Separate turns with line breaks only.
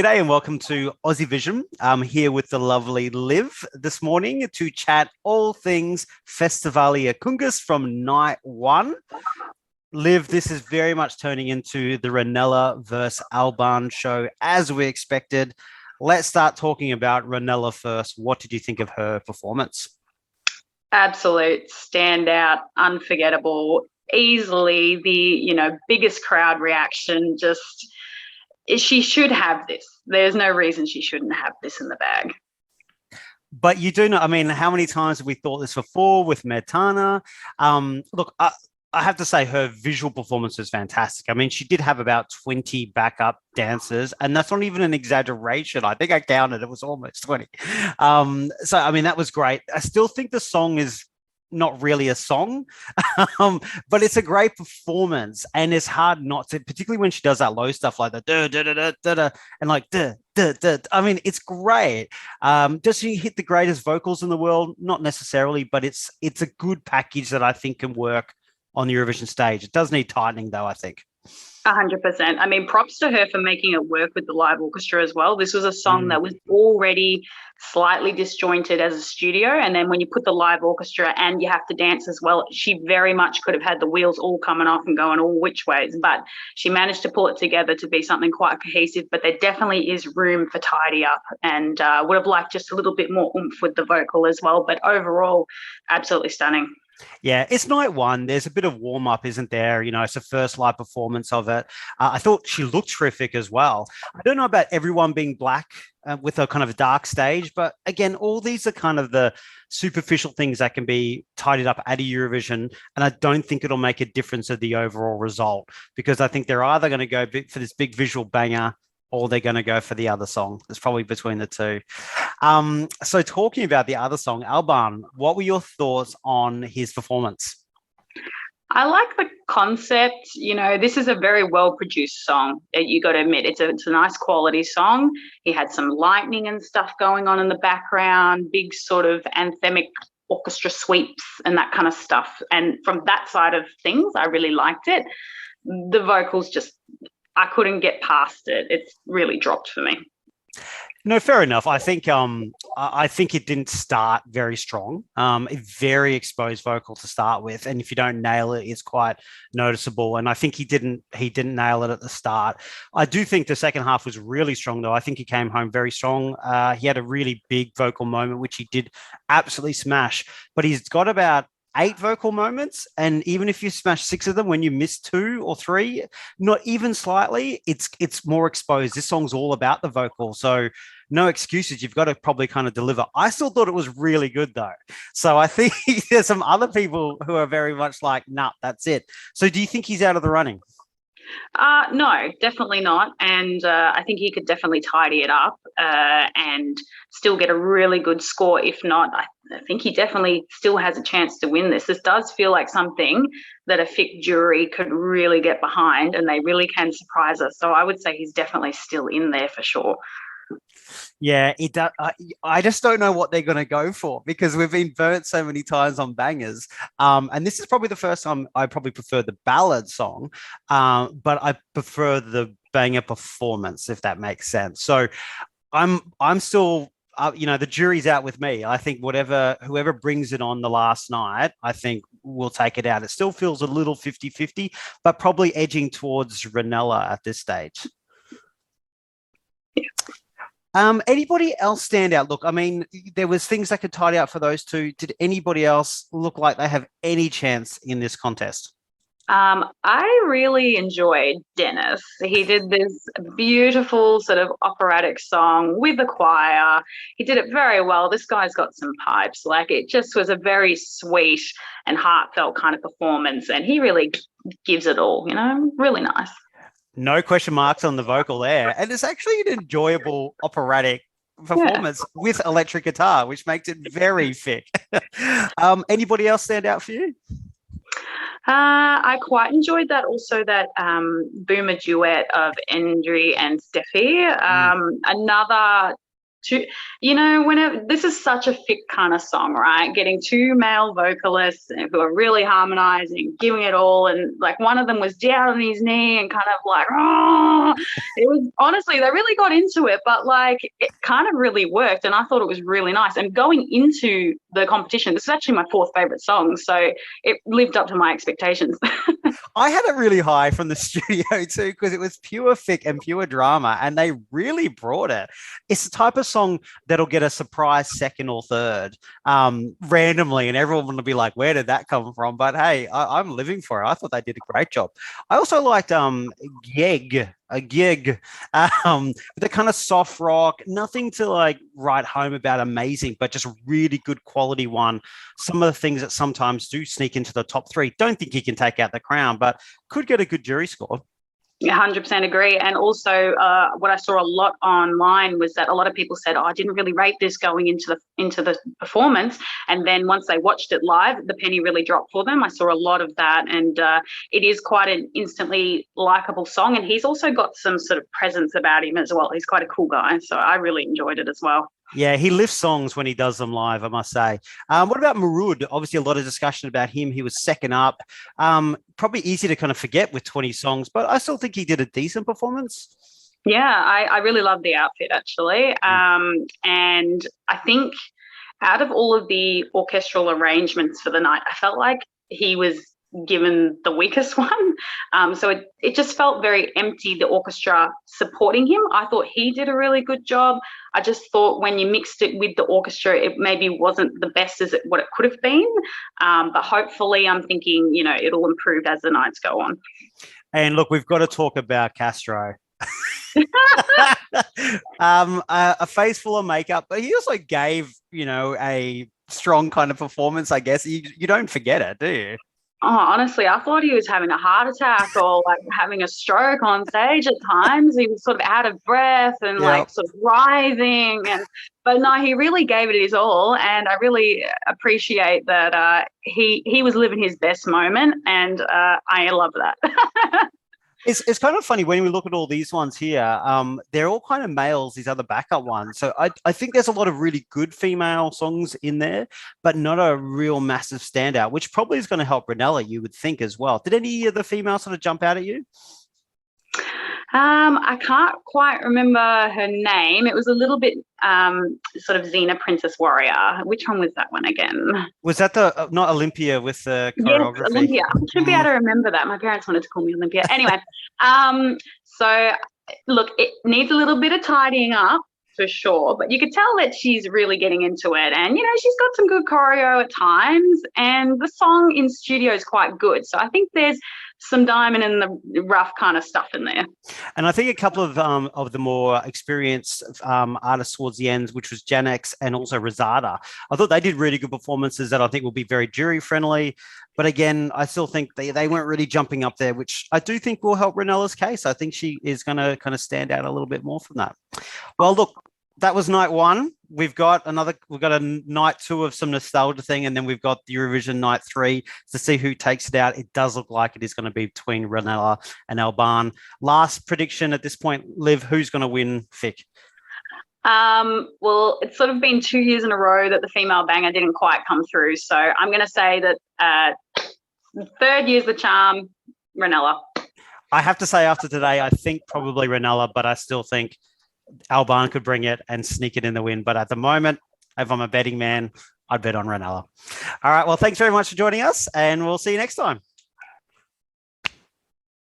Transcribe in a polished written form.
G'day and welcome to Aussie Vision. I'm here with the lovely Liv this morning to chat all things Festivali Këngës from night one. Liv, this is very much turning into the Ranella versus Alban show as we expected. Let's start talking about Ranella first. What did you think of her performance?
Absolute standout, unforgettable, easily the biggest crowd reaction. Just she should have this. There's no reason she shouldn't have this in the bag.
But you do know, I mean, how many times have we thought this before with Medtana? Look, I have to say her visual performance is fantastic. I mean, she did have about 20 backup dancers, and that's not even an exaggeration. I think I counted, it was almost 20. So, I mean, that was great. I still think the song is not really a song, but it's a great performance, and it's hard not to, particularly when she does that low stuff like the da da da da da, da and like da da da. I mean, it's great. Does she hit the greatest vocals in the world? Not necessarily, but it's a good package that I think can work on the Eurovision stage. It does need tightening, though, I think.
100%. I mean, props to her for making it work with the live orchestra as well. This was a song that was already slightly disjointed as a studio, and then when you put the live orchestra and you have to dance as well, she very much could have had the wheels all coming off and going all which ways, but she managed to pull it together to be something quite cohesive. But there definitely is room for tidy up, and would have liked just a little bit more oomph with the vocal as well. But overall, absolutely stunning.
Yeah, it's night one. There's a bit of warm up, isn't there? You know, it's the first live performance of it. I thought she looked terrific as well. I don't know about everyone being black with a kind of a dark stage, but again, all these are kind of the superficial things that can be tidied up at a Eurovision. And I don't think it'll make a difference of the overall result, because I think they're either going to go for this big visual banger or they're going to go for the other song. It's probably between the two. So talking about the other song, Alban, what were your thoughts on his performance?
I like the concept. This is a very well-produced song. You got to admit, it's a nice quality song. He had some lightning and stuff going on in the background, big sort of anthemic orchestra sweeps and that kind of stuff. And from that side of things, I really liked it. The vocals just, I couldn't get past it. It's really dropped for me.
No, fair enough. I think it didn't start very strong. A very exposed vocal to start with, and if you don't nail it, it's quite noticeable. And I think he didn't nail it at the start. I do think the second half was really strong, though. I think he came home very strong. He had a really big vocal moment, which he did absolutely smash. But he's got about 8 vocal moments, and even if you smash 6 of them, when you miss 2 or 3, not even slightly, it's more exposed. This song's all about the vocal, so no excuses. You've got to probably kind of deliver. I still thought it was really good, though. So I think there's some other people who are very much like, nah, that's it. So do you think he's out of the running?
No, definitely not. And I think he could definitely tidy it up and still get a really good score. If not, I think he definitely still has a chance to win this. This does feel like something that a fit jury could really get behind, and they really can surprise us. So I would say he's definitely still in there for sure.
Yeah, it does. I just don't know what they're going to go for, because we've been burnt so many times on bangers. And this is probably the first time I probably prefer the ballad song, but I prefer the banger performance, if that makes sense. So I'm still, the jury's out with me. I think whoever brings it on the last night, I think will take it out. It still feels a little 50-50, but probably edging towards Ranella at this stage. Anybody else stand out? Look, I mean, there was things that could tidy up for those two. Did anybody else look like they have any chance in this contest?
I really enjoyed Dennis. He did this beautiful sort of operatic song with the choir. He did it very well. This guy's got some pipes. Like, it just was a very sweet and heartfelt kind of performance, and he really gives it all, really nice.
No question marks on the vocal there. And it's actually an enjoyable operatic performance with electric guitar, which makes it very thick. Anybody else stand out for you?
I quite enjoyed that. Also, that boomer duet of Endry and Steffi. Another this is such a Fick kind of song, right? Getting two male vocalists who are really harmonizing, giving it all, and like one of them was down on his knee and kind of like, oh, it was honestly, they really got into it, but like it kind of really worked, and I thought it was really nice. And going into the competition, this is actually my fourth favorite song, so it lived up to my expectations.
I had it really high from the studio too, because it was pure Fick and pure drama, and they really brought it. It's the type of song that'll get a surprise second or third randomly, and everyone will be like, where did that come from? But hey, I'm living for it. I thought they did a great job. I also liked a gig, the kind of soft rock, nothing to like write home about amazing, but just really good quality one. Some of the things that sometimes do sneak into the top three. Don't think he can take out the crown, but could get a good jury score.
100% agree. And also what I saw a lot online was that a lot of people said, I didn't really rate this going into the performance. And then once they watched it live, the penny really dropped for them. I saw a lot of that. And it is quite an instantly likable song. And he's also got some sort of presence about him as well. He's quite a cool guy. So I really enjoyed it as well.
Yeah, he lifts songs when he does them live, I must say. What about Marud? Obviously, a lot of discussion about him. He was second up. Probably easy to kind of forget with 20 songs, but I still think he did a decent performance.
Yeah, I really love the outfit, actually. And I think out of all of the orchestral arrangements for the night, I felt like he was given the weakest one. So it just felt very empty, the orchestra supporting him. I thought he did a really good job. I just thought when you mixed it with the orchestra, it maybe wasn't the best as what it could have been. But hopefully I'm thinking, it'll improve as the nights go on.
And look, we've got to talk about Castro. A face full of makeup, but he also gave, a strong kind of performance, I guess. You don't forget it, do you?
Oh, honestly, I thought he was having a heart attack or like having a stroke on stage at times. He was sort of out of breath and like sort of writhing. But no, he really gave it his all. And I really appreciate that he was living his best moment. And I love that.
It's kind of funny when we look at all these ones here. They're all kind of males, these other backup ones. So I think there's a lot of really good female songs in there, but not a real massive standout, which probably is going to help Ranella, you would think as well. Did any of the females sort of jump out at you?
I can't quite remember her name. It was a little bit sort of Xena Princess Warrior. Which one was that one again?
Was that the not Olympia with the choreography?
Yes, Olympia. I should be able to remember that. My parents wanted to call me Olympia. Anyway, so look, it needs a little bit of tidying up for sure, but you could tell that she's really getting into it, and she's got some good choreo at times, and the song in studio is quite good. So I think there's some diamond in the rough kind of stuff in there.
And I think a couple of the more experienced artists towards the end, which was Janex and also Rosada, I thought they did really good performances that I think will be very jury friendly. But again, I still think they weren't really jumping up there, which I do think will help Ranella's case. I think she is going to kind of stand out a little bit more from that. Well, look, that was night one. We've got a night two of some nostalgia thing, and then we've got the Eurovision night three to see who takes it out. It does look like it is going to be between Ranella and Alban. Last prediction at this point, Liv, who's going to win Fick?
Well, it's sort of been 2 years in a row that the female banger didn't quite come through. So I'm going to say that third year's the charm, Ranella.
I have to say after today, I think probably Ranella, but I still think Alban could bring it and sneak it in the win. But at the moment, if I'm a betting man, I'd bet on Ranella. All right. Well, thanks very much for joining us, and we'll see you next time.